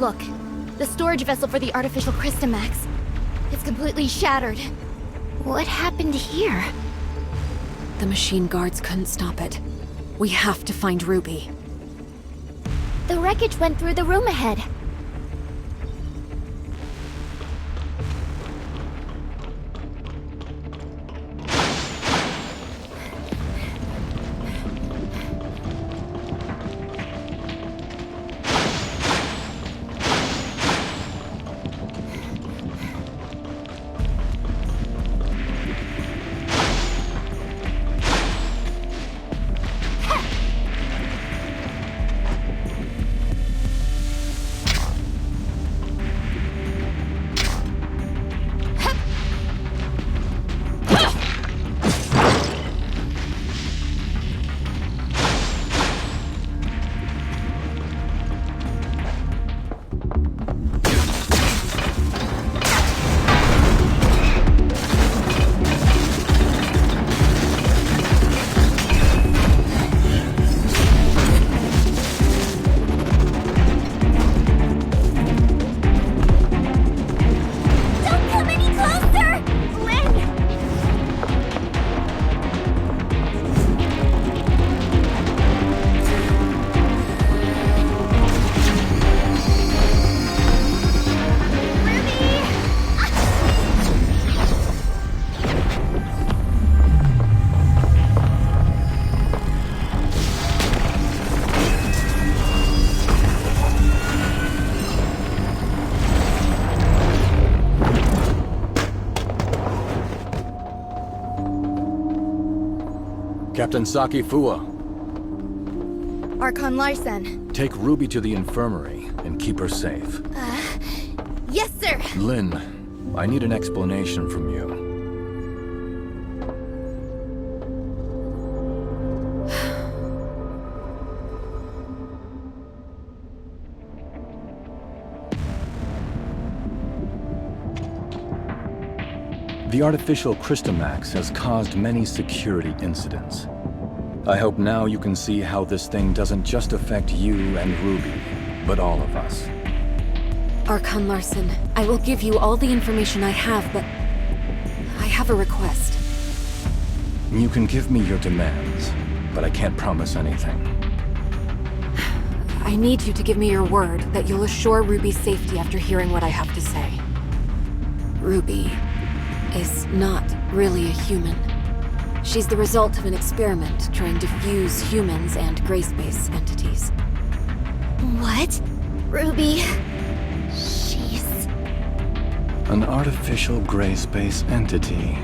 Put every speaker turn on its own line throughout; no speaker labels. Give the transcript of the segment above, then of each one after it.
Look, the storage vessel for the artificial Crystamax. It's completely shattered. What happened here?
The machine guards couldn't stop it. We have to find Ruby.
The wreckage went through the room ahead.
Captain Saki Fua,
Archon Larsen.
take Ruby to the infirmary and keep her safe.
Yes, sir!
Lin, I need an explanation from you. The artificial Crystamax has caused many security incidents. I hope now you can see how this thing doesn't just affect you and Ruby, but all of us.
Archon Larsen, I will give you all the information I have, but I have a request.
You can give me your demands, but I can't promise anything.
I need you to give me your word that you'll assure Ruby's safety after hearing what I have to say. Ruby is not really a human. She's the result of an experiment trying to fuse humans and gray space entities.
What? Ruby? She's...
An artificial gray space entity.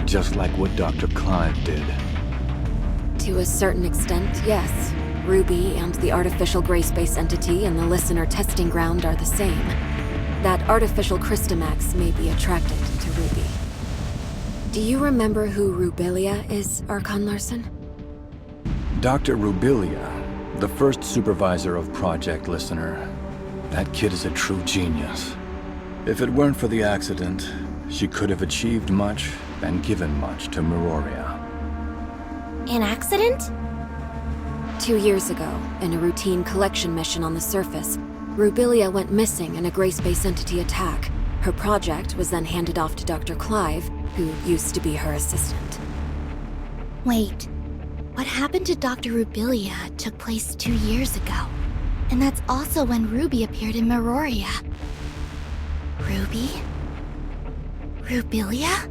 Just like what Dr. Clive did.
To a certain extent, yes. Ruby and the artificial gray space entity in the listener testing ground are the same. That artificial Crystamax may be attracted to Ruby. Do you remember who Rubilia is, Archon Larsen?
Dr. Rubilia, the first supervisor of Project Listener. That kid is a true genius. If it weren't for the accident, she could have achieved much and given much to Meroria.
An accident?
2 years ago, in a routine collection mission on the surface, Rubilia went missing in a gray space entity attack. Her project was then handed off to Dr. Clive, who used to be her assistant.
Wait, what happened to Dr. Rubilia took place 2 years ago. And that's also when Ruby appeared in Meroria. Ruby? Rubilia?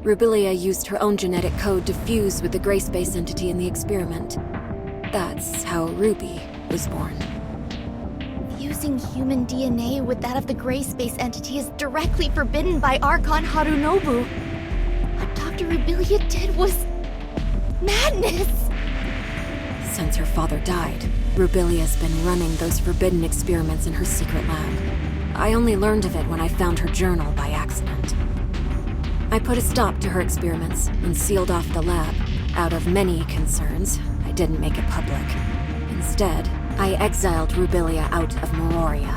Rubilia used her own genetic code to fuse with the gray space entity in the experiment. That's how Ruby was born.
Fusing human DNA with that of the gray space entity is directly forbidden by Archon Harunobu. What Dr. Rubilia did was... madness!
Since her father died, Rubilia's been running those forbidden experiments in her secret lab. I only learned of it when I found her journal by accident. I put a stop to her experiments and sealed off the lab. Out of many concerns, I didn't make it public. Instead, I exiled Rubilia out of Meroria.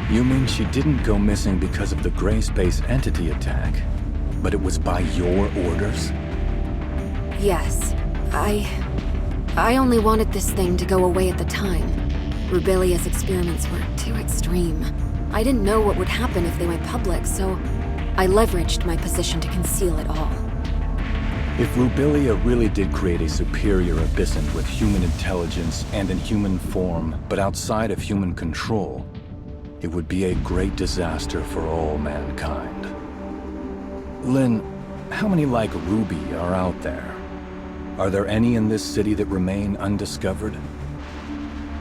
You mean she didn't go missing because of the gray space entity attack, but it was by your orders?
Yes, I only wanted this thing to go away at the time. Rubilia's experiments were too extreme. I didn't know what would happen if they went public, so I leveraged my position to conceal it all.
If Rubilia really did create a superior abyssant with human intelligence and in human form, but outside of human control, it would be a great disaster for all mankind. Lin, how many like Ruby are out there? Are there any in this city that remain undiscovered?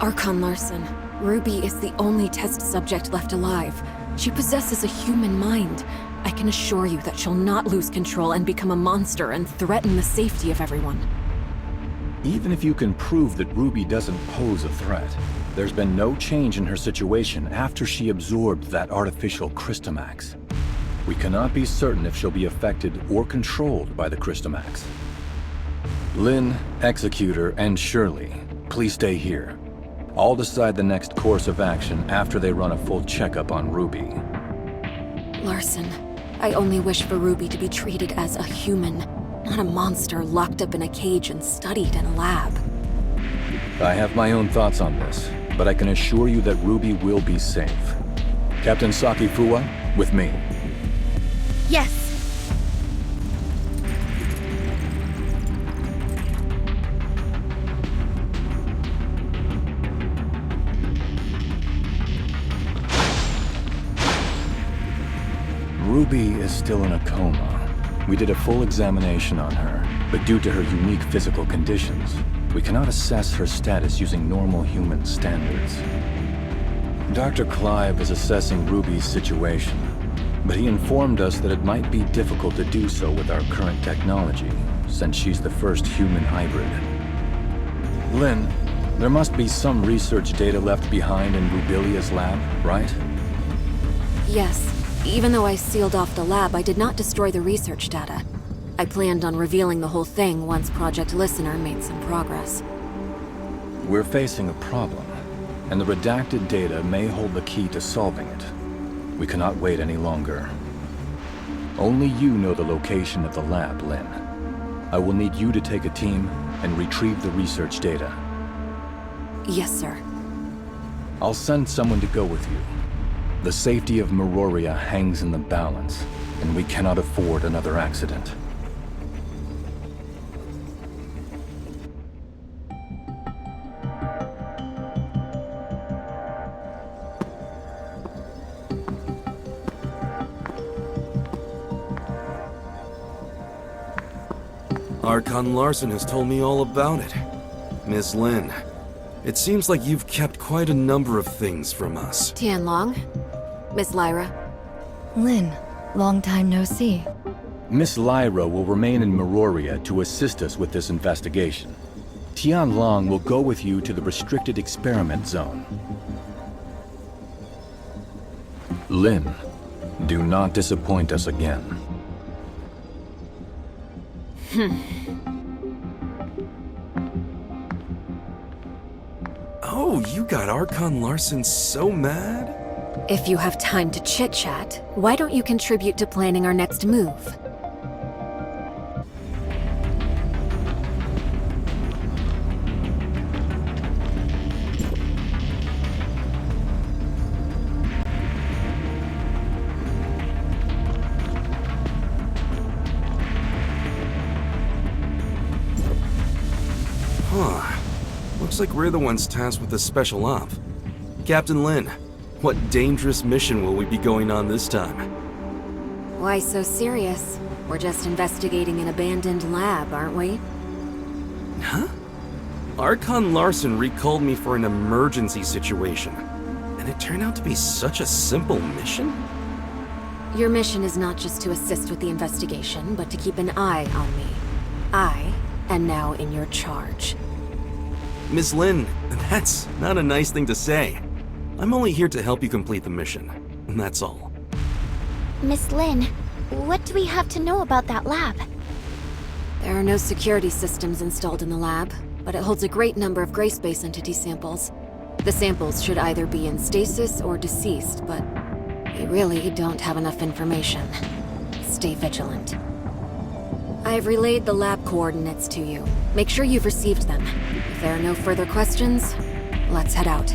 Archon Larson, Ruby is the only test subject left alive. She possesses a human mind. I can assure you that she'll not lose control and become a monster and threaten the safety of everyone.
Even if you can prove that Ruby doesn't pose a threat, there's been no change in her situation after she absorbed that artificial Crystamax. We cannot be certain if she'll be affected or controlled by the Crystamax. Lin, Executor, and Shirley, please stay here. I'll decide the next course of action after they run a full checkup on Ruby.
Larson, I only wish for Ruby to be treated as a human, not a monster locked up in a cage and studied in a lab.
I have my own thoughts on this, but I can assure you that Ruby will be safe. Captain Saki Fuwa, with me.
Yes.
Ruby is still in a coma. We did a full examination on her, but due to her unique physical conditions, we cannot assess her status using normal human standards. Dr. Clive is assessing Ruby's situation, but he informed us that it might be difficult to do so with our current technology, since she's the first human hybrid. Lin, there must be some research data left behind in Rubilia's lab, right?
Yes. Even though I sealed off the lab, I did not destroy the research data. I planned on revealing the whole thing once Project Listener made some progress.
We're facing a problem, and the redacted data may hold the key to solving it. We cannot wait any longer. Only you know the location of the lab, Lin. I will need you to take a team and retrieve the research data.
Yes, sir.
I'll send someone to go with you. The safety of Meroria hangs in the balance, and we cannot afford another accident.
Archon Larson has told me all about it. Miss Lin, it seems like you've kept quite a number of things from us.
Tianlong, Miss Lyra.
Lin, long time no see.
Miss Lyra will remain in Meroria to assist us with this investigation. Tianlong will go with you to the restricted experiment zone. Lin, do not disappoint us again.
Oh, you got Archon Larson so mad?
If you have time to chit-chat, why don't you contribute to planning our next move?
Looks like we're the ones tasked with the special op. Captain Lin, what dangerous mission will we be going on this time?
Why so serious? We're just investigating an abandoned lab, aren't we?
Huh? Archon Larson recalled me for an emergency situation, and it turned out to be such a simple mission?
Your mission is not just to assist with the investigation, but to keep an eye on me. I am now in your charge.
Miss Lin, that's not a nice thing to say. I'm only here to help you complete the mission, and that's all.
Miss Lin, what do we have to know about that lab?
There are no security systems installed in the lab, but it holds a great number of gray space entity samples. The samples should either be in stasis or deceased, but we really don't have enough information. Stay vigilant. I've relayed the lab coordinates to you. Make sure you've received them. If there are no further questions, let's head out.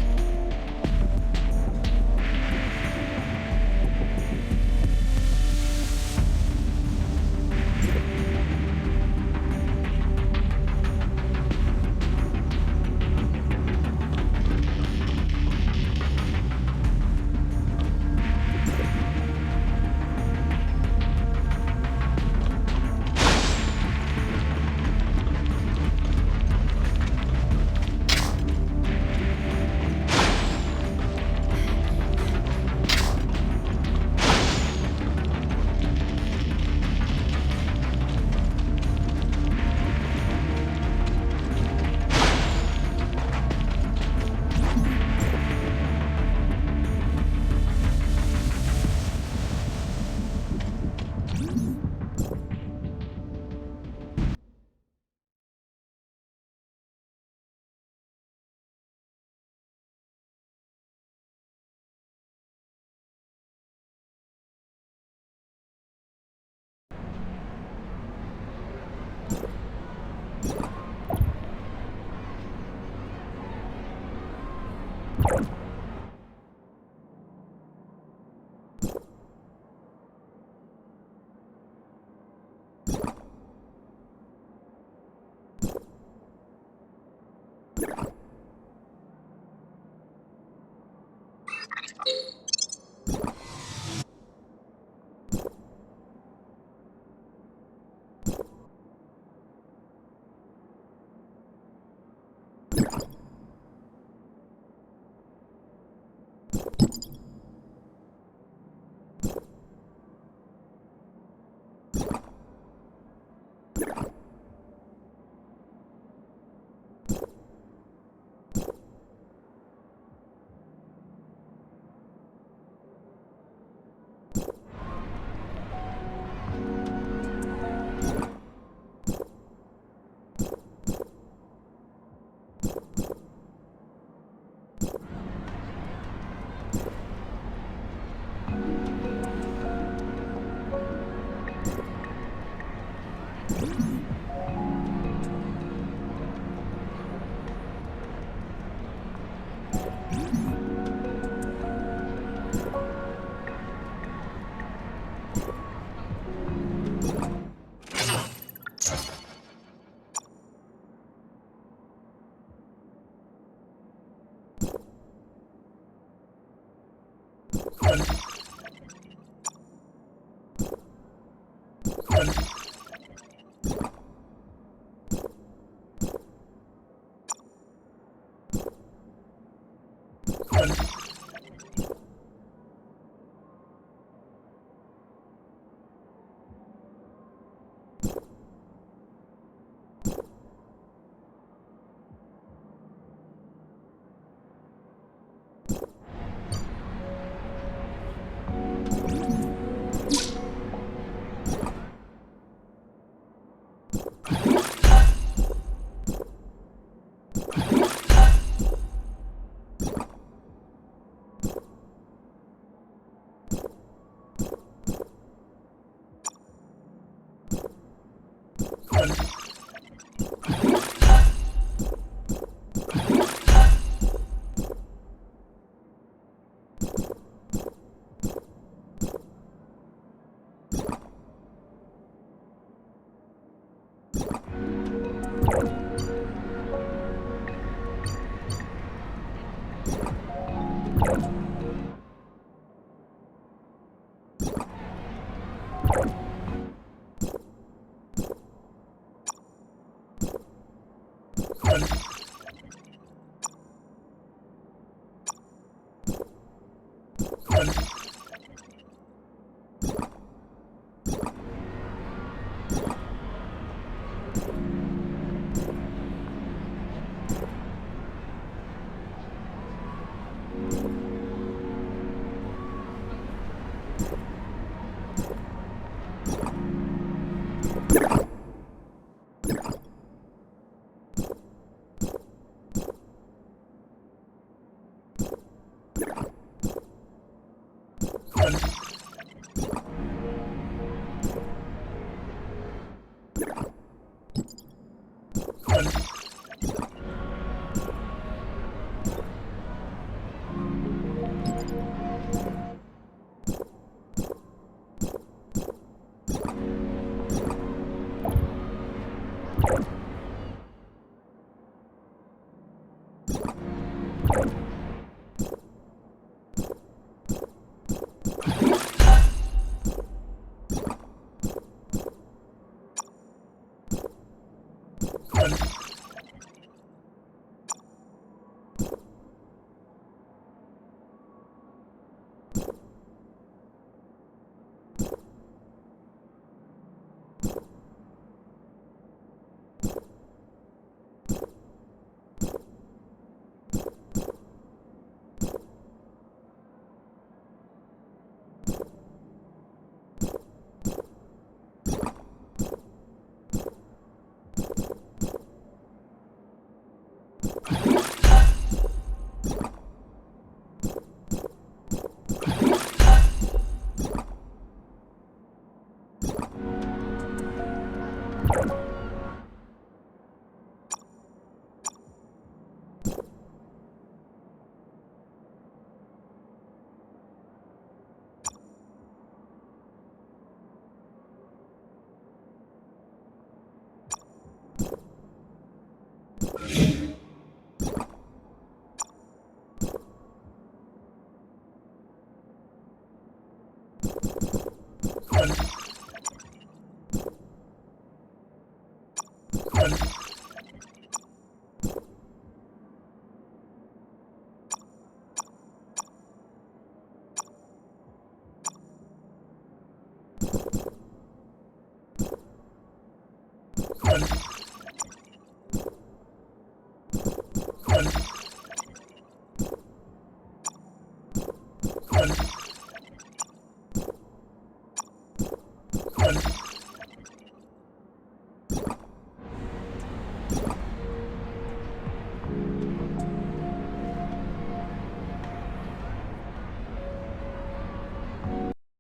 Archon.